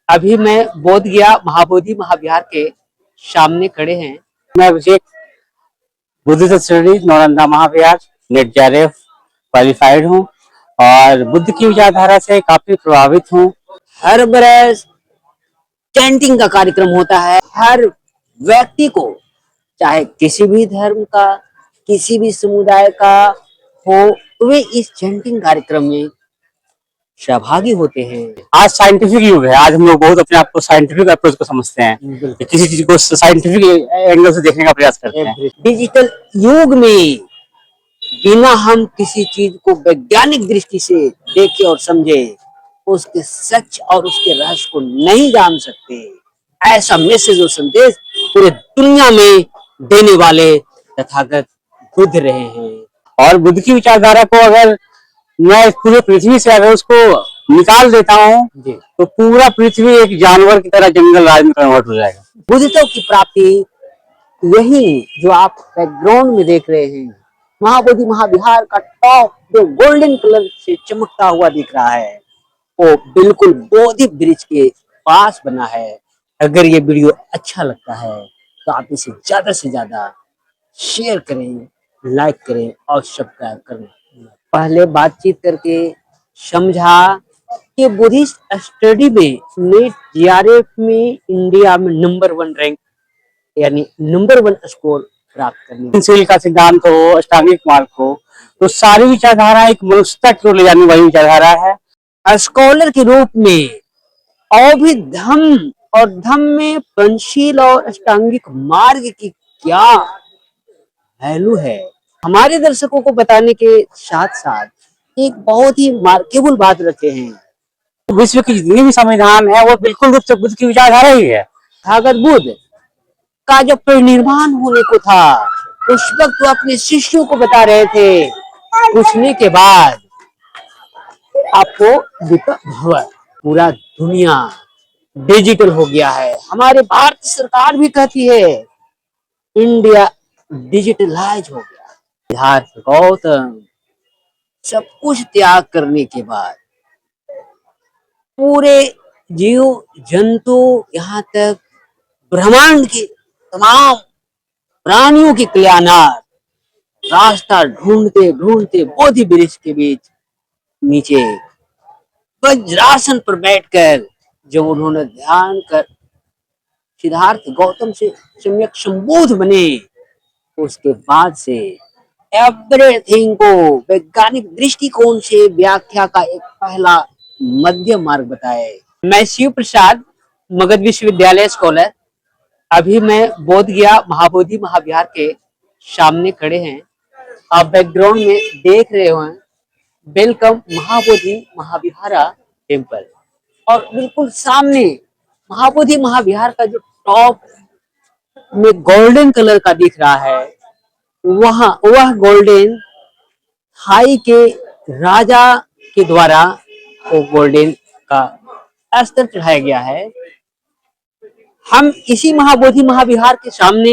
अभी मैं बोध गया महाबोधि महाविहार के सामने खड़े हैं। मैं अभिषेक बुद्धिस्ट स्टडीज नालंदा महाविहार नेट जेआरएफ क्वालिफाइड हूँ और बुद्ध की विचारधारा से काफी प्रभावित हूँ। हर बरस चैंटिंग का कार्यक्रम होता है। हर व्यक्ति को, चाहे किसी भी धर्म का, किसी भी समुदाय का हो, वे इस चैंटिंग कार्यक्रम में सहभागी होते हैं। आज साइंटिफिक युग है। आज हम लोग बहुत अपने आप को साइंटिफिक अप्रोच को समझते हैं, किसी चीज को साइंटिफिक एंगल से देखने का प्रयास करते हैं। डिजिटल युग में बिना हम किसी चीज को वैज्ञानिक दृष्टि से देखे और समझे उसके सच और उसके रहस्य को नहीं जान सकते। ऐसा मैसेज और संदेश पूरे दुनिया में देने वाले तथागत बुद्ध रहे हैं। और बुद्ध की विचारधारा को अगर मैं पूरे पृथ्वी से अगर उसको निकाल देता हूँ तो पूरा पृथ्वी एक जानवर की तरह जंगल राज में कन्वर्ट हो जाएगा। बुद्धित्व की प्राप्ति यही जो आप बैकग्राउंड में देख रहे हैं, महाबोधि महाविहार का टॉप जो गोल्डन कलर से चमकता हुआ दिख रहा है, वो बिल्कुल बोधि वृक्ष के पास बना है। अगर ये वीडियो अच्छा लगता है तो आप इसे ज्यादा से ज्यादा शेयर करें, लाइक करें और सब्सक्राइब करें। पहले बातचीत करके समझा कि बुद्धिस्ट स्टडी में नेट जेआरएफ में इंडिया में नंबर 1 रैंक यानी नंबर 1 स्कोर प्राप्त करने का सिद्धांत हो, अष्टांगिक मार्ग हो, तो सारी विचारधारा एक मनुष्यता की ओर ले जाने वाली विचारधारा है। स्कॉलर के रूप में और भी धम्म में पंचशील और अष्टांगिक मार्ग की क्या वैल्यू है, हमारे दर्शकों को बताने के साथ साथ एक बहुत ही मार्केबल बात रखे हैं। विश्व की जितनी भी संविधान है वो बिल्कुल रूप से बुद्ध की विचारधारा ही है। तथागत बुद्ध का जब परिनिर्वाण होने को था उस वक्त वो अपने शिष्यों को बता रहे थे, पूछने के बाद आपको भव पूरा दुनिया डिजिटल हो गया है। हमारे भारत सरकार भी कहती है इंडिया डिजिटलाइज हो गया। सिद्धार्थ गौतम सब कुछ त्याग करने के बाद पूरे जीव जंतु यहाँ तक ब्रह्मांड के तमाम प्राणियों के कल्याणार्थ रास्ता ढूंढते ढूंढते बोधि वृक्ष के बीच नीचे वज्रासन पर बैठकर जब उन्होंने ध्यान कर सिद्धार्थ गौतम से सम्यक संबोध बने, उसके बाद से एवरीथिंग को वैज्ञानिक दृष्टिकोण से व्याख्या का एक पहला मध्य मार्ग बताए। मैं शिव प्रसाद, मगध विश्वविद्यालय स्कॉलर। अभी मैं बोध गया महाबोधि महाविहार के सामने खड़े हैं। आप बैकग्राउंड में देख रहे हो वेलकम महाबोधि महाविहारा टेम्पल, और बिल्कुल सामने महाबोधि महाविहार का जो टॉप में गोल्डन कलर का दिख रहा है, वह गोल्डन हाई के राजा के द्वारा वो गोल्डन का अस्त्र चढ़ाया गया है। हम इसी महाबोधि महाविहार के सामने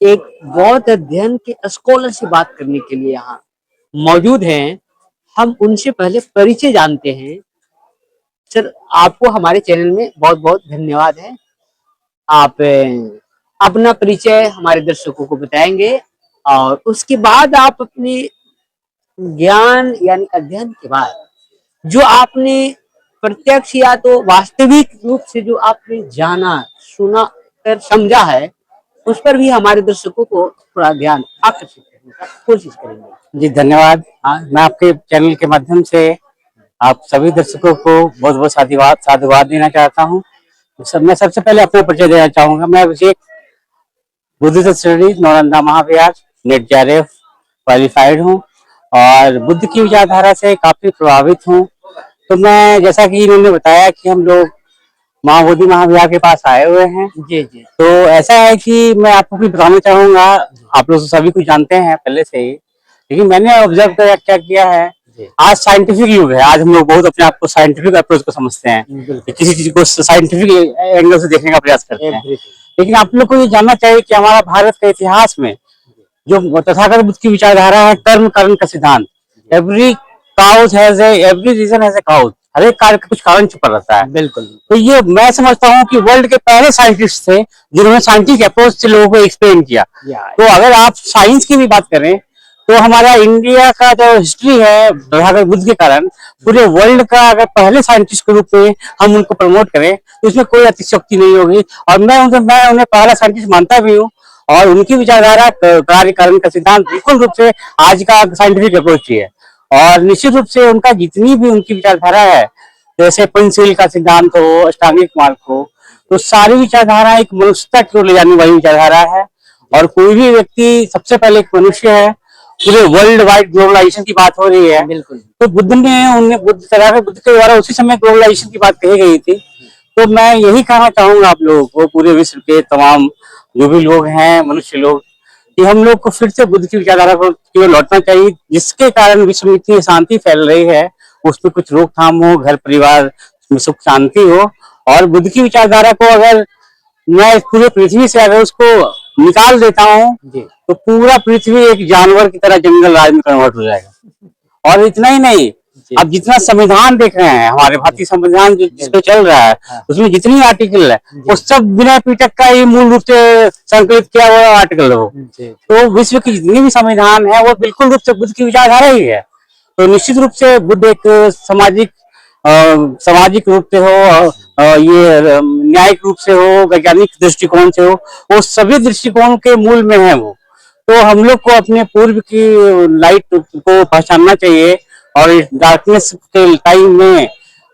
एक बौद्ध अध्ययन के स्कॉलर से बात करने के लिए यहाँ मौजूद हैं। हम उनसे पहले परिचय जानते हैं। सर, आपको हमारे चैनल में बहुत बहुत धन्यवाद है। आप अपना परिचय हमारे दर्शकों को बताएंगे और उसके बाद आप अपने ज्ञान यानी अध्ययन के बाद जो आपने प्रत्यक्ष या तो वास्तविक रूप से जो आपने जाना, सुना कर समझा है, उस पर भी हमारे दर्शकों को थोड़ा ध्यान आकर्षित करने का कोशिश करेंगे। जी धन्यवाद। मैं आपके चैनल के माध्यम से आप सभी दर्शकों को बहुत बहुत साधुवाद देना चाहता हूँ। मैं सबसे पहले अपना परिचय देना चाहूंगा। मैं अभिषेक बुद्धिस्ट स्टडीज नालंदा महाविहार नेट जेआरएफ क्वालिफाइड हूँ और बुद्ध की विचारधारा से काफी प्रभावित हूँ। तो मैं, जैसा कि इन्होंने बताया कि हम लोग महाबोधि महाविहार के पास आए हुए हैं। जी जी। तो ऐसा है कि मैं आपको भी बताना चाहूंगा, आप लोग सभी कुछ जानते हैं पहले से ही, लेकिन मैंने ऑब्जर्व क्या किया है, आज साइंटिफिक युग है। आज हम लोग बहुत अपने आप को साइंटिफिक अप्रोच को समझते हैं, किसी चीज को साइंटिफिक एंगल से देखने का प्रयास करते हैं। लेकिन आप लोग को ये जानना चाहिए कि हमारा भारत के इतिहास में जो तथागत बुद्ध की विचारधारा है, कर्म कारण का सिद्धांत, every reason has a cause, हर एक कार्य का कुछ कारण छुपा रहता है। बिल्कुल। तो ये मैं समझता हूँ कि वर्ल्ड के पहले साइंटिस्ट थे जिन्होंने साइंटिफिक अप्रोच से लोगों को एक्सप्लेन किया। या तो अगर आप साइंस की भी बात करें तो हमारा इंडिया का जो हिस्ट्री है तथागत बुद्ध के कारण पूरे वर्ल्ड का अगर पहले साइंटिस्ट के रूप में हम उनको प्रमोट करें तो इसमें कोई अतिशयोक्ति नहीं होगी। और मैं उन्हें पहला साइंटिस्ट मानता भी हूँ। और उनकी विचारधारा कार्य कारण का सिद्धांत बिल्कुल रूप से आज का साइंटिफिक अप्रोच ही है। और निश्चित रूप से उनका जितनी भी उनकी विचारधारा है, जैसे पंचशील का सिद्धांत हो, अष्टांगिक मार्ग हो, तो सारी विचारधारा एक मनुष्यता की ओर ले जाने वाली विचारधारा है। और कोई भी व्यक्ति सबसे पहले एक मनुष्य है। पूरे वर्ल्ड वाइड ग्लोबलाइजेशन की बात हो रही है, बिल्कुल। तो बुद्ध के द्वारा उसी समय ग्लोबलाइजेशन की बात कही गई थी। तो मैं यही कहना चाहूंगा आप लोगों को, पूरे विश्व के तमाम जो भी लोग हैं, मनुष्य लोग, कि हम लोग को फिर से बुद्ध की विचारधारा की ओर लौटना चाहिए, जिसके कारण विश्व में इतनी शांति फैल रही है उस पर कुछ रोकथाम हो, घर परिवार में सुख शांति हो। और बुद्ध की विचारधारा को अगर मैं इस पूरे पृथ्वी से अगर उसको निकाल देता हूँ जी। तो पूरा पृथ्वी एक जानवर की तरह जंगल राज में कन्वर्ट हो जाएगा। और इतना ही नहीं, जी। अब जितना संविधान देख रहे हैं, हमारे भारतीय संविधान जिस पे चल रहा है, हाँ। उसमें जितनी आर्टिकल है जी। वो सब विनय पिटक का ही मूल रूप से संकलित किया हुआ आर्टिकल है वो। जी। तो विश्व की जितनी भी संविधान है वो बिल्कुल रूप से बुद्ध की विचारधारा ही है। तो निश्चित रूप से बुद्ध एक सामाजिक रूप से हो, ये न्यायिक रूप से हो, वैज्ञानिक दृष्टिकोण से हो, वो सभी दृष्टिकोण के मूल में है वो। तो हम लोग को अपने पूर्व की लाइट को पहचानना चाहिए और इस डार्कनेस के टाइम में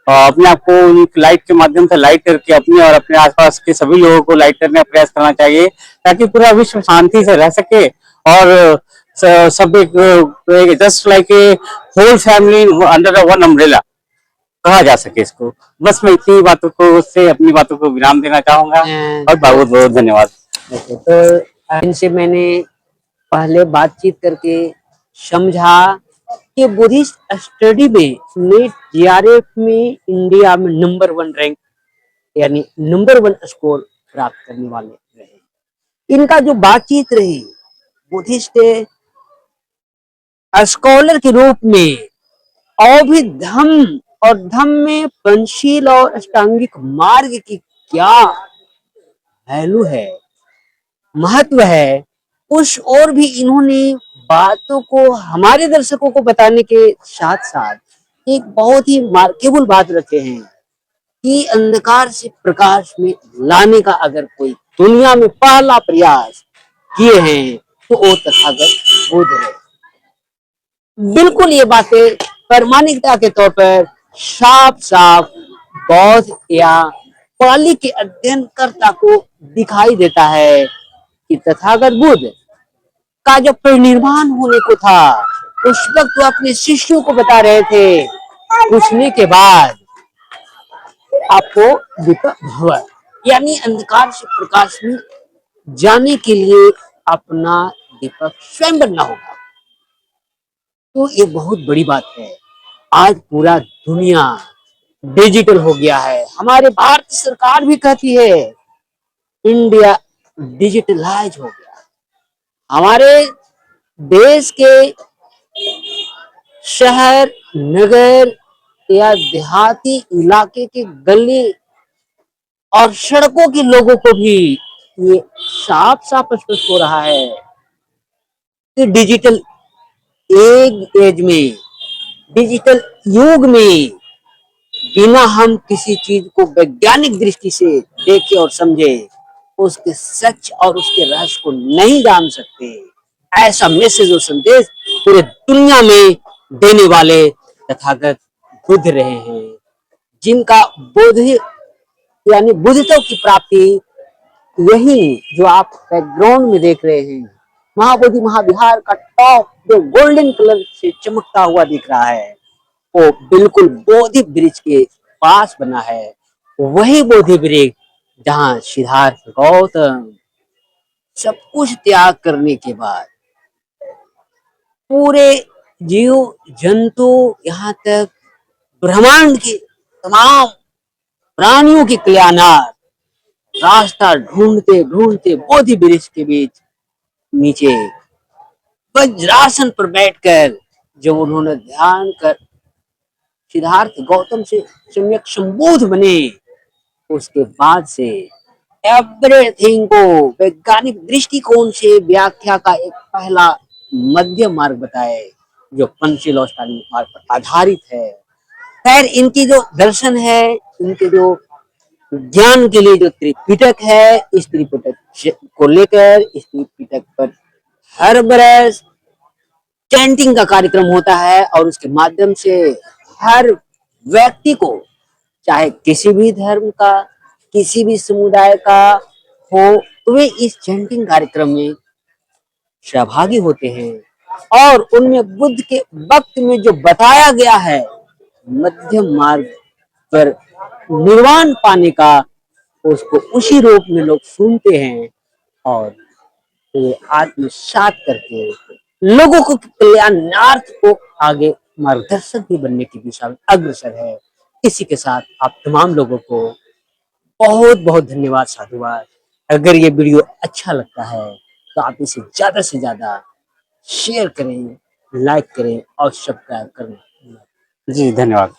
अपने आप को लाइट के माध्यम से लाइट करके अपने और अपने आसपास के सभी लोगों को लाइट करने का प्रयास करना चाहिए, ताकि पूरा विश्व शांति से रह सके। और सब एक just like a whole family under one umbrella कहा जा सके इसको। बस मैं इतनी बातों को उससे अपनी बातों को विराम देना चाहूंगा और बहुत बहुत धन्यवाद। तो इनसे मैंने पहले बातचीत करके समझा कि बुद्धिस्ट स्टडी में नीट जीआरएफ में इंडिया में नंबर 1 रैंक यानी नंबर 1 स्कोर प्राप्त करने वाले रहे। इनका जो बातचीत रही बुद्धिस्ट स्कॉलर के रूप में, और भी धम्म में पंचशील और अष्टांगिक मार्ग की क्या वैल्यू है, महत्व है, उस और भी इन्होंने बातों को हमारे दर्शकों को बताने के साथ साथ एक बहुत ही मार्केबल बात रखे हैं कि अंधकार से प्रकाश में लाने का अगर कोई दुनिया में पहला प्रयास किए हैं तो वो तथागत बुद्ध है। बिल्कुल ये बातें प्रामाणिकता के तौर पर साफ साफ बौद्ध या पाली के अध्ययनकर्ता को दिखाई देता है कि तथागत बुद्ध का जब परिनिर्वाण होने को था उस वक्त वो अपने शिष्यों को बता रहे थे पूछने के बाद आपको दीपक भव यानी अंधकार से प्रकाश में जाने के लिए अपना दीपक स्वयं बनना होगा। तो ये बहुत बड़ी बात है। आज पूरा दुनिया डिजिटल हो गया है। हमारे भारत सरकार भी कहती है इंडिया डिजिटलाइज हो गया। हमारे देश के शहर नगर या देहाती इलाके के गली और सड़कों के लोगों को भी ये साफ साफ स्पष्ट हो रहा है कि डिजिटल एज में, डिजिटल युग में बिना हम किसी चीज को वैज्ञानिक दृष्टि से देखे और समझे उसके सच और उसके रहस्य को नहीं जान सकते। ऐसा मैसेज और संदेश पूरे दुनिया में देने वाले तथागत बुद्ध रहे हैं, जिनका बोध यानी बुद्धत्व की प्राप्ति यही जो आप बैकग्राउंड में देख रहे हैं महाबोधि महाविहार का टॉप जो गोल्डन कलर से चमकता हुआ दिख रहा है वो बिल्कुल बोधि वृक्ष के पास बना है। वही बोधि वृक्ष जहाँ सिद्धार्थ गौतम सब कुछ त्याग करने के बाद पूरे जीव जंतु यहाँ तक ब्रह्मांड के तमाम प्राणियों की कल्याणार्थ रास्ता ढूंढते ढूंढते बोधि वृक्ष के बीच नीचे वज्रासन पर बैठकर जब उन्होंने ध्यान कर सिद्धार्थ गौतम से सम्यक संबोध बने, उसके बाद से एवरीथिंग को वैज्ञानिक दृष्टिकोण से व्याख्या का एक पहला मध्य मार्ग बताए, जो पंचशील और स्थानीय मार्ग पर आधारित है। खैर, इनकी जो दर्शन है, इनके जो ज्ञान के लिए जो त्रिपिटक है, इस त्रिपिटक को लेकर इस त्रिपिटक पर हर बरस चैंटिंग का कार्यक्रम होता है और उसके माध्यम से हर व्यक्ति को, चाहे किसी भी धर्म का, किसी भी समुदाय का हो, तो वे इस चैंटिंग कार्यक्रम में सहभागी होते हैं और उनमें बुद्ध के वक्त में जो बताया गया है मध्यम मार्ग पर निर्वाण पाने का, उसको उसी रूप में लोग सुनते हैं और ये आत्मसात करके लोगों को कल्याणार्थ को आगे मार्गदर्शक भी बनने की दिशा में अग्रसर है। इसी के साथ आप तमाम लोगों को बहुत बहुत धन्यवाद, साधुवाद। अगर ये वीडियो अच्छा लगता है तो आप इसे ज्यादा से ज्यादा शेयर करें, लाइक करें और सब्सक्राइब करें। जी धन्यवाद।